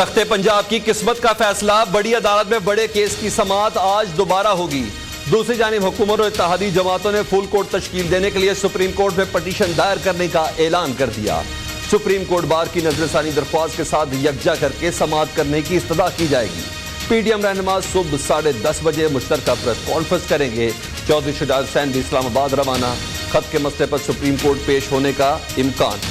तख्ते पंजाब की किस्मत का फैसला, बड़ी अदालत में बड़े केस की समाअत आज दोबारा होगी। दूसरी जानिब हुकूमत और इत्तेहादी जमातों ने फुल कोर्ट तश्कील देने के लिए सुप्रीम कोर्ट में पटिशन दायर करने का ऐलान कर दिया। सुप्रीम कोर्ट बार की नजरसानी दरख्वास्त के साथ यकजा करके समाअत करने की इस्तदा की जाएगी। पीडीएम रहनुमा सुबह 10:30 बजे मुश्तरका प्रेस कॉन्फ्रेंस करेंगे। चौधरी शुजात हुसैन भी इस्लामाबाद रवाना। खत के मसले पर सुप्रीम कोर्ट पेश होने का इम्कान।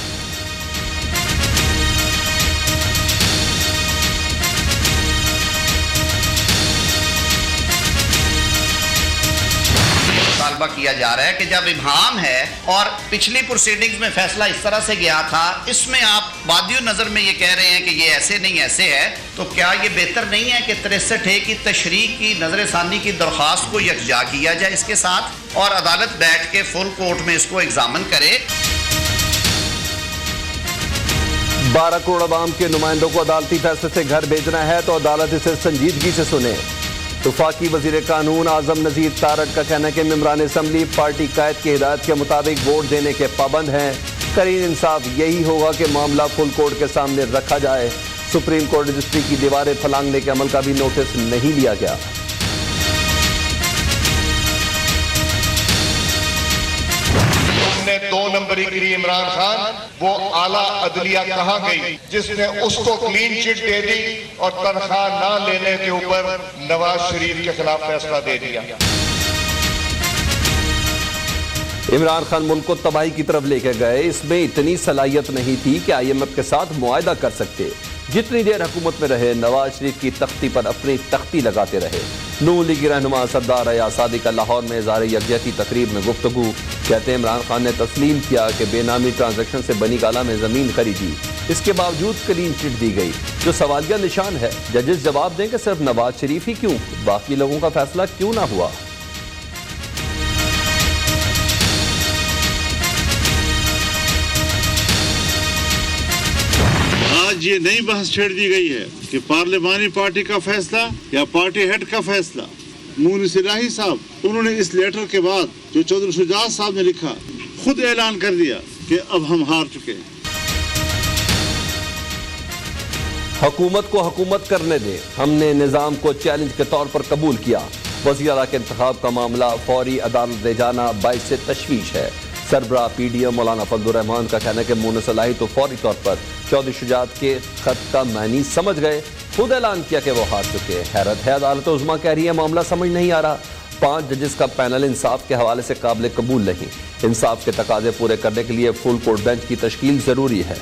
किया जा रहा है कि जब इब्हाम है और पिछली प्रोसीडिंग्स में फैसला इस तरह से गया था, इसमें आप वादियो नजर में ये कह रहे हैं कि ये ऐसे नहीं ऐसे है, तो क्या ये बेहतर नहीं है कि 63A की तशरीह की नजरसानी की दरख्वास्त को यकजा किया जाए इसके साथ और अदालत बैठ के फुल कोर्ट में इसको एग्जामिन करे। 12 करोड़ अवाम के नुमाइंदों को अदालती फैसले से घर भेजना है तो अदालत इसे संजीदगी से सुने। वफाकी वजीर कानून आजम नजीर तारड़ का कहना है कि मेंबरान असम्बली पार्टी कायद की हिदायत के मुताबिक वोट देने के पाबंद हैं। करीन इंसाफ यही होगा कि मामला फुल कोर्ट के सामने रखा जाए। सुप्रीम कोर्ट रजिस्ट्री की दीवारें फलांगने के अमल का भी नोटिस नहीं लिया गया। ने 2 नंबरी की इमरान खान, वो आला अदलिया कहां गई जिसने उसको क्लीन चिट दे दी और तनख्वाह ना लेने के ऊपर नवाज शरीफ के खिलाफ फैसला दे दिया। इमरान खान मुल्क को तबाही की तरफ लेकर गए। इसमें इतनी सलाहियत नहीं थी कि IMF के साथ मुआहदा कर सकते। जितनी देर हुकूमत में रहे नवाज शरीफ की तख्ती पर अपनी तख्ती लगाते रहे। नून लीग रहनुमा सरदार अयाज सादी का लाहौर में इज़हार यकजहती तकरीब में गुफ्तगू। कहते हैं इमरान खान ने तस्लीम किया कि बेनामी ट्रांजैक्शन से बनी गाला में जमीन खरीदी, इसके बावजूद क्लीन चिट दी गई, जो सवालिया निशान है। जजेस जवाब दें कि सिर्फ नवाज शरीफ ही क्यों, बाकी लोगों का फैसला क्यों ना हुआ। आज ये नई बहस छेड़ दी गई है कि पार्लिमानी पार्टी का फैसला या पार्टी हेड का फैसला। मुनीस इलाही साहब, उन्होंने इस लेटर के बाद जो चौधरी शुजात साहब ने लिखा, खुद ऐलान कर दिया कि अब हम हार चुके हैं। हुकूमत को हुकूमत करने दे, हमने निजाम को चैलेंज के तौर पर कबूल किया। वज़ीर आला के इंतखाब का मामला फौरी अदालत ले जाना बाइस से तशवीश है। सरबराह पीडीएम मौलाना फजलुर रहमान का कहना है कि मुनीस इलाही तो फौरी तौर पर चौधरी शुजात के खत का मानी समझ गए, खुद ऐलान किया कि वो हार चुके। हैरत है, अदालत उज़्मा कह रही है मामला समझ नहीं आ रहा। 5 जजेस का पैनल इंसाफ के हवाले से काबिल कबूल नहीं। इंसाफ के तकाजे पूरे करने के लिए फुल कोर्ट बेंच की तश्कील जरूरी है।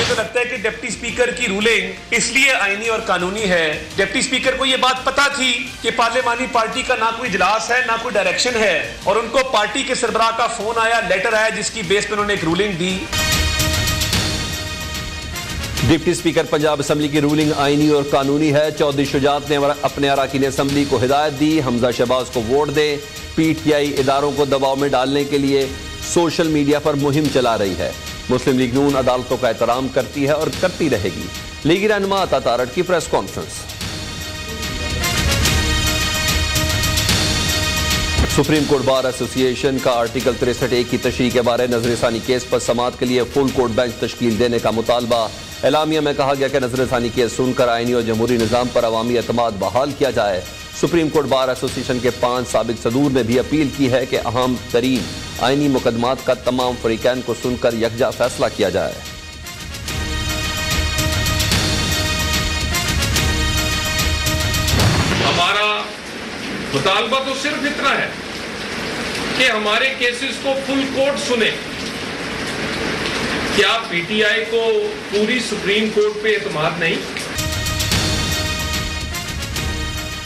लगता है कि डिप्टी स्पीकर की रूलिंग इसलिए आईनी और कानूनी है। डिप्टी स्पीकर को यह बात पता थी कि पार्लिमानी पार्टी का ना कोई इजलास है ना कोई डायरेक्शन है, और उनको पार्टी के सरबराह का फोन आया, लेटर आया, जिसकी बेस पर उन्होंने एक रूलिंग दी। डिप्टी स्पीकर पंजाब असम्बली की रूलिंग आईनी और कानूनी है। चौधरी शुजात ने अपने अराकीन असम्बली को हिदायत दी, हमजा शहबाज को वोट दे। PTI इदारों को दबाव में डालने के लिए सोशल मीडिया पर मुहिम चला रही है। मुस्लिम लीग नून अदालतों का एहतराम करती है और करती रहेगी। लीगी रहनुमा अता तारड़ की press conference. Supreme court bar association का आर्टिकल 63A की तशरीह के बारे नजरसानी केस पर समाअत के लिए फुल कोर्ट बेंच तश्कील देने का मुतालबा। एलामिया में कहा गया कि नजरसानी केस सुनकर आईनी और जमहूरी निज़ाम पर अवामी एतमाद बहाल किया जाए। सुप्रीम कोर्ट बार एसोसिएशन के 5 साबिक सदूर ने भी अपील की है कि अहम तरीन आईनी मुकदमात का तमाम फरीकैन को सुनकर यकजा फैसला किया जाए। हमारा मुतालबा तो सिर्फ इतना है कि हमारे केसेस को फुल कोर्ट सुने। क्या PTI को पूरी सुप्रीम कोर्ट पे एतमाद नहीं?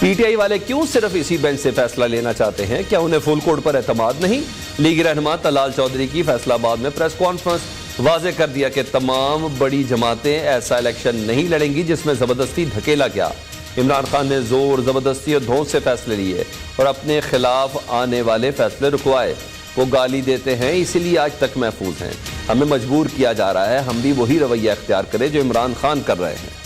PTI वाले क्यों सिर्फ इसी बेंच से फैसला लेना चाहते हैं? क्या उन्हें फुल कोर्ट पर एतमाद नहीं? लीगी रहनुमा तलाल चौधरी की फैसलाबाद में प्रेस कॉन्फ्रेंस। वाजे कर दिया कि तमाम बड़ी जमातें ऐसा इलेक्शन नहीं लड़ेंगी जिसमें जबरदस्ती धकेला गया। इमरान खान ने जोर जबरदस्ती और धौंस से फैसले लिए और अपने खिलाफ आने वाले फैसले रुकवाए। वो गाली देते हैं इसीलिए आज तक महफूज हैं। हमें मजबूर किया जा रहा है, हम भी वही रवैया इख्तियार करें जो इमरान खान कर रहे हैं।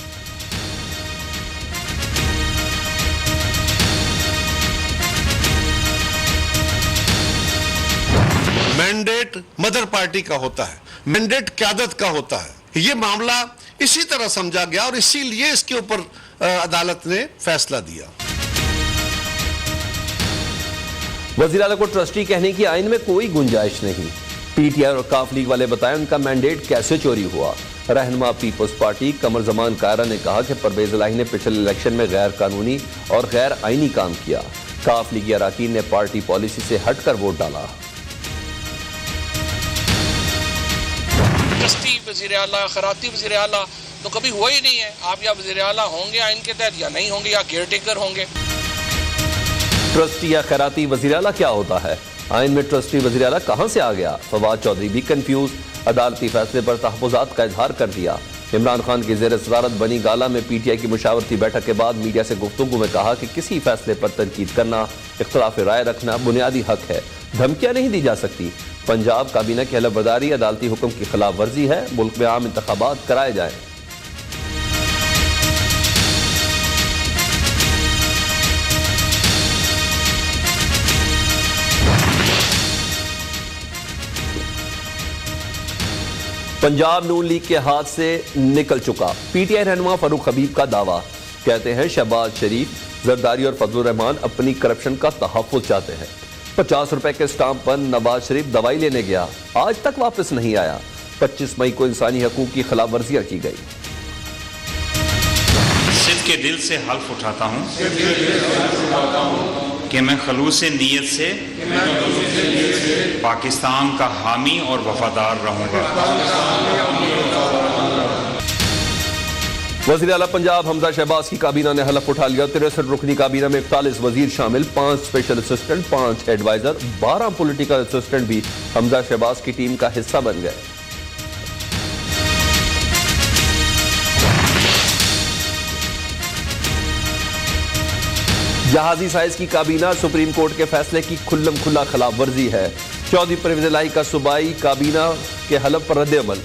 मैंडेट मदर पार्टी का होता है, मैंडेट क़यादत का होता है। ये मामला इसी तरह समझा गया और इसीलिए इसके ऊपर अदालत ने फैसला दिया। वज़ीर आला को ट्रस्टी कहने की आइन में कोई गुंजाइश नहीं। पीटीआई और काफ लीग वाले बताएं उनका मैंडेट कैसे चोरी हुआ। रहनुमा पीपल्स पार्टी कमर जमान कायरा ने कहा कि परवेज इलाही ने पिछले इलेक्शन में गैर कानूनी और गैर आईनी काम किया। काफ लीगी अराकीन ने पार्टी पॉलिसी से हटकर वोट डाला। ट्रस्टी वज़ीर आला, खैराती वज़ीर आला तो कभी हुआ ही नहीं है। आप या वज़ीर आला होंगे आइन के तहत या नहीं होंगे, या केयर टेकर होंगे। ट्रस्टी या खैराती वज़ीर आला क्या होता है? आइन में ट्रस्टी वज़ीर आला कहां से आ गया? फवाद चौधरी भी कंफ्यूज। अदालती फैसले पर तहफ़्फ़ुज़ात का इजहार कर दिया। इमरान खान की ज़ेर सदारत बनी गाला में पीटीआई की मुशावरती बैठक के बाद मीडिया से गुफ्तगू में कहा कि किसी फैसले पर तनकीद करना, इख्तिलाफ राय रखना बुनियादी हक है, धमकियां नहीं दी जा सकती। पंजाब काबीना की हलफबर्दारी अदालती हुक्म की खिलाफ वर्जी है। मुल्क में आम इंतखाबात कराए जाएं। पंजाब नून लीग के हाथ से निकल चुका। पीटीआई रहनुमा फारूक हबीब का दावा, कहते हैं शहबाज शरीफ, जरदारी और फजलुर रहमान अपनी करप्शन का तहफ़्फ़ुज़ चाहते हैं। 50 रुपए के स्टाम्प पर नवाज शरीफ दवाई लेने गया, आज तक वापस नहीं आया। 25 मई को इंसानी हकूक की खिलाफ वर्जियां की गई। सिद्क़ के दिल से हल्फ उठाता हूँ कि मैं खलूस नीयत से पाकिस्तान का हामी और वफादार रहूंगा। वज़ीर आला पंजाब हमजा शहबाज की काबीना ने हलफ उठा लिया। 63 रुकनी काबीना में 41 वजीर शामिल, 5 special assistant, 5 adviser, 12 political assistant भी हमजा शहबाज की टीम का हिस्सा बन गए। जहाजी साइज की काबीना सुप्रीम कोर्ट के फैसले की खुल्लम खुल्ला खिलाफ वर्जी है। चौधरी परवेज इलाही का सूबाई काबीना के हलफ पर रद्द अमल,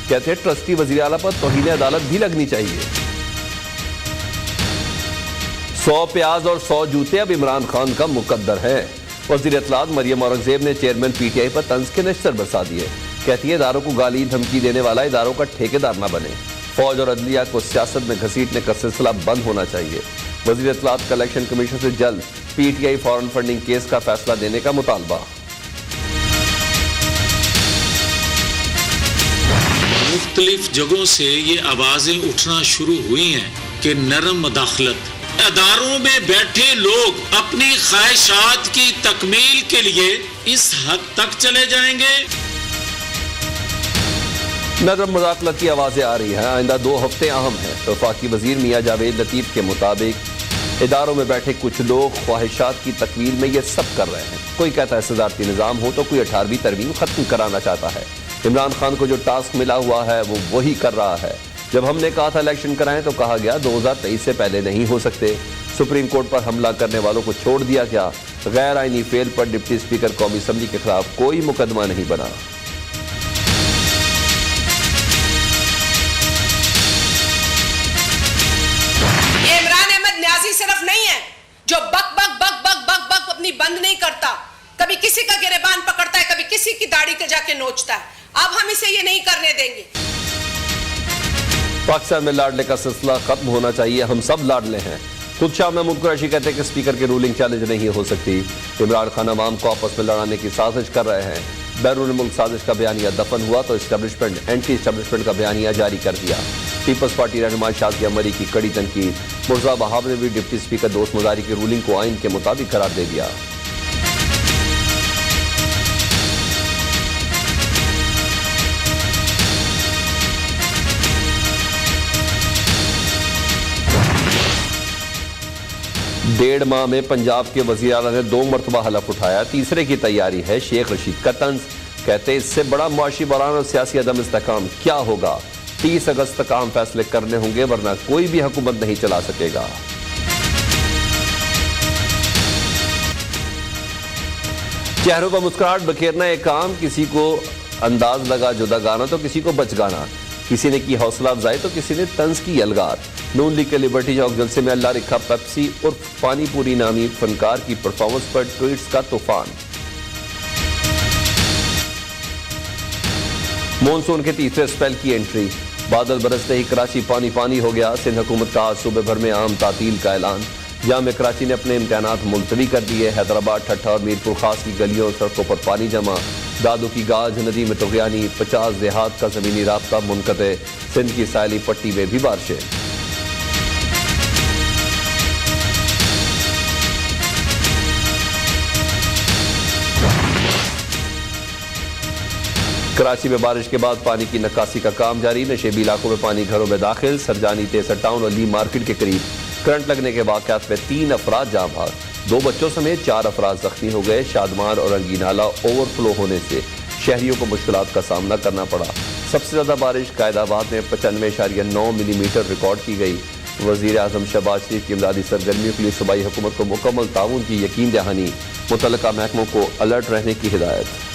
कहते हैं ट्रस्टी वज़ीर आला पर तौहीन अदालत भी लगनी चाहिए। 100 प्याज और 100 जूते अब इमरान खान का मुकद्दर है। वज़ीर इत्तलात मरियम औरंगजेब ने चेयरमैन पीटीआई पर तंज के नश्तर बरसा दिए। कहती है इदारों को गाली धमकी देने वाला इदारों का ठेकेदार न बने। फौज और अदलिया को सियासत में घसीटने का सिलसिला बंद होना चाहिए। वज़ीर इत्तलात का इलेक्शन कमीशन से जल्द पीटीआई फॉरेन फंडिंग केस का फैसला देने का मुतालबा। मुख्तलिफ जगहों से ये आवाजें उठना शुरू हुई हैं कि नरम मदाखलत अदारों में बैठे लोग अपनी ख्वाहिशात की तकमील के लिए इस हद तक चले जाएंगे। नरम मुदाखलत की आवाजें आ रही हैं। आइंदा 2 हफ्ते अहम है। वफाकी वजीर मियां जावेद लतीफ के मुताबिक इदारों में बैठे कुछ लोग ख्वाहिशात की तकमील में ये सब कर रहे हैं। कोई कहता है सदारती निज़ाम हो तो कोई 18वीं तरमीम खत्म कराना चाहता है। इमरान खान को जो टास्क मिला हुआ है वो वही कर रहा है। जब हमने कहा था इलेक्शन कराएं तो कहा गया 2023 से पहले नहीं हो सकते। सुप्रीम कोर्ट पर हमला करने वालों को छोड़ दिया गया। गैर आईनी फेल पर डिप्टी स्पीकर कौमी असम्बली के खिलाफ कोई मुकदमा नहीं बना। सिर्फ नहीं है जो बक बक बक बक बक बक अपनी बंद नहीं करता, कभी किसी का गिरेबान पकड़ता है, कभी किसी की दाढ़ी के जाके नोचता है। अब हम इसे ये नहीं करने देंगे। पाकिस्तान में लाडले का सिलसिला खत्म होना चाहिए। हम सब लाडले हैं। खुद शाह महमूद कुरैशी कहते हैं कि स्पीकर की रूलिंग चैलेंज नहीं हो सकती। इमरान खान अवाम को आपस में लड़ाने की साजिश कर रहे हैं। बैरून मुल्क साजिश का बयानिया दफन हुआ तो एस्टेब्लिशमेंट एंटी एस्टेब्लिशमेंट का बयानिया जारी कर दिया। पीपल्स पार्टी रहनुमा शाज़िया मरी की कड़ी तनकीद। मुर्जा बहाब ने भी डिप्टी स्पीकर दोस्त मुजारी की रूलिंग को आइन के मुताबिक करार दे दिया। डेढ़ माह में पंजाब के वज़ीर आला ने 2 मरतबा हलफ उठाया। तीसरे की तैयारी है। शेख रशीद का तंज, कहते इससे बड़ा मुआशी बहरान और सियासी अदम इस्तेहकाम क्या होगा। 30 अगस्त तक अहम फैसले करने होंगे वरना कोई भी हुकूमत नहीं चला सकेगा। चेहरों पर मुस्कुराहट बखेरना एक काम, किसी को अंदाज लगा जुदा गाना तो किसी को बच गाना, किसी ने की हौसला अफजाई तो किसी ने तंज की यलगार। नून लीग के लिबर्टी चौक जलसे में अल्लाह रिखा पेप्सी उर्फ पानीपुरी नामी फनकार की परफॉर्मेंस पर ट्वीट्स का तूफान। मॉनसून के तीसरे स्पेल की एंट्री, बादल बरसते ही कराची पानी पानी हो गया। सिंध हुकूमत का आज सूबे भर में आम तातील का ऐलान। जाम कराची ने अपने इम्तहानात मुलतवी कर दिए। हैदराबाद, ठट्ठा और मीरपुर खास की गलियों और सड़कों पर पानी जमा। दादू की गाज नदी में तुगयानी, 50 देहात का जमीनी राब्ता मुनक़ते। सिंध की सायली पट्टी में भी बारिशें। कराची में बारिश के बाद पानी की निकासी का काम जारी। नशेबी इलाकों में पानी घरों में दाखिल। सरजानी, तेसर टाउन और ली मार्केट के करीब करंट लगने के वाक़यात में 3 अफराद जाँ भाग। 2 बच्चों समेत 4 अफराद जख्मी हो गए। शादमार और रंगी नाला ओवरफ्लो होने से शहरियों को मुश्किलात का सामना करना पड़ा। सबसे ज़्यादा बारिश कायदाबाद में 95.9 मिलीमीटर रिकॉर्ड की गई। वज़ीर आज़म शहबाज शरीफ की इमदादी सरगर्मियों के लिए सूबाई हुकूमत को मुकम्मल ताउन की यकीन दहानी। मुतल्लिका महकमों को अलर्ट रहने की हिदायत।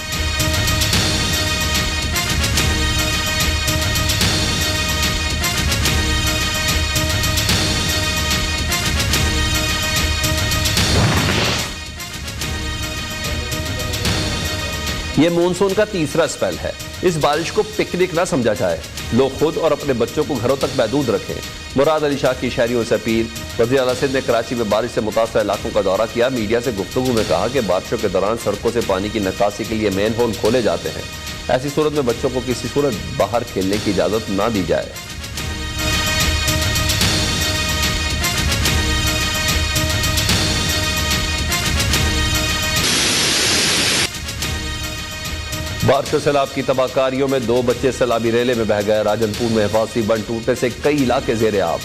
ये मानसून का तीसरा स्पेल है। इस बारिश को पिकनिक ना समझा जाए। लोग खुद और अपने बच्चों को घरों तक महदूद रखें। मुराद अली शाह की शहरियों से अपील। वज़ीर आला सिंध ने कराची में बारिश से मुतासर इलाकों का दौरा किया। मीडिया से गुफ्तगू में कहा कि बारिशों के दौरान सड़कों से पानी की निकासी के लिए मेन होल खोले जाते हैं। ऐसी सूरत में बच्चों को किसी सूरत बाहर खेलने की इजाज़त ना दी जाए। बारिश और सैलाब की तबाहकारियों में 2 बच्चे सैलाबी रेले में बह गए। राजनपुर में हिफाजती बंद टूटने से कई इलाके ज़ेरे आब।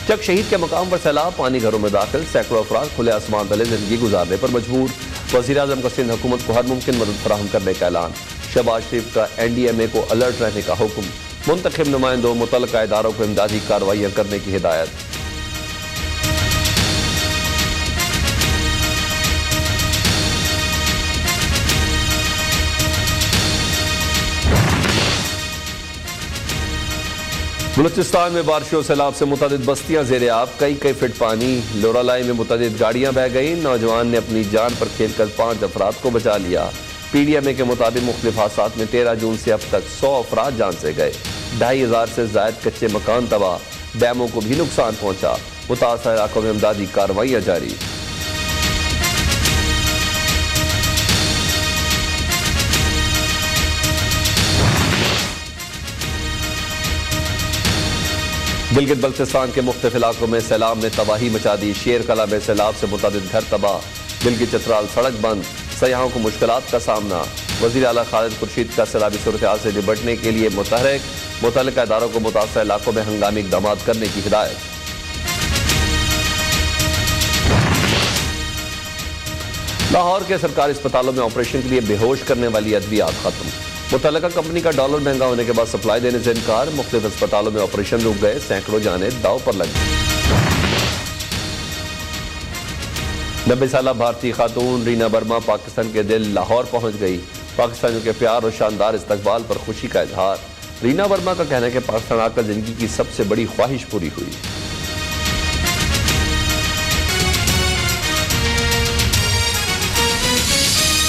चक शहीद के मकाम पर सैलाब, पानी घरों में दाखिल। सैकड़ों अफराद खुले आसमान तले जिंदगी गुजारने पर मजबूर। वज़ीर आज़म का सिंध हुकूमत को हर मुमकिन मदद फराहम करने का ऐलान। शहबाज शरीफ का NDMA को अलर्ट रहने का हुक्म। मुंतखब नुमाइंदों मुतल्लिका इदारों को इमदादी कार्रवाइयाँ करने की हिदायत। बलूचिस्तान में बारिशों सैलाब से मुतअद्दिद बस्तियां ज़ेरे आब। कई फीट पानी। लोरालाई में मुतअद्दिद गाड़ियां बह गईं। नौजवान ने अपनी जान पर खेलकर 5 अफराद को बचा लिया। PDMA के मुताबिक मुख्तलिफ हादसात में 13 जून से अब तक 100 अफराद जान से गए। 2500 से जायद कच्चे मकान तबाह। डैमों को भी नुकसान पहुंचा। मुतासर इलाकों में इमदादी कार्रवाइयाँ जारी। गिलगित बल्तिस्तान के मुख्तलिफ इलाकों में सैलाब ने तबाही मचा दी। शेर कला में सैलाब से मुतअद्दिद घर तबाह। गिलगित चतराल सड़क बंद। सयाहों को मुश्किलात का सामना। वज़ीर आला खालिद खुर्शीद का सैलाबी सूरत-ए-हाल से निपटने के लिए मुतहरिक। मुतल्लिका इदारों को मुतासर इलाकों में हंगामी इक़दामात करने की हिदायत। लाहौर के सरकारी अस्पतालों में ऑपरेशन के लिए बेहोश करने वाली अद्वियात खत्म। मुतल्लिका कंपनी का डॉलर महंगा होने के बाद सप्लाई देने से इनकार। मुख्तलिफ अस्पतालों में ऑपरेशन रुक गए। सैकड़ों जाने दाव पर लग गई। 90 साल भारतीय खातून रीना वर्मा पाकिस्तान के दिल लाहौर पहुंच गई। पाकिस्तानियों के प्यार और शानदार इस्तकबाल पर खुशी का इजहार। रीना वर्मा का कहना है कि पाकिस्तान आकर जिंदगी की सबसे बड़ी ख्वाहिश पूरी हुई।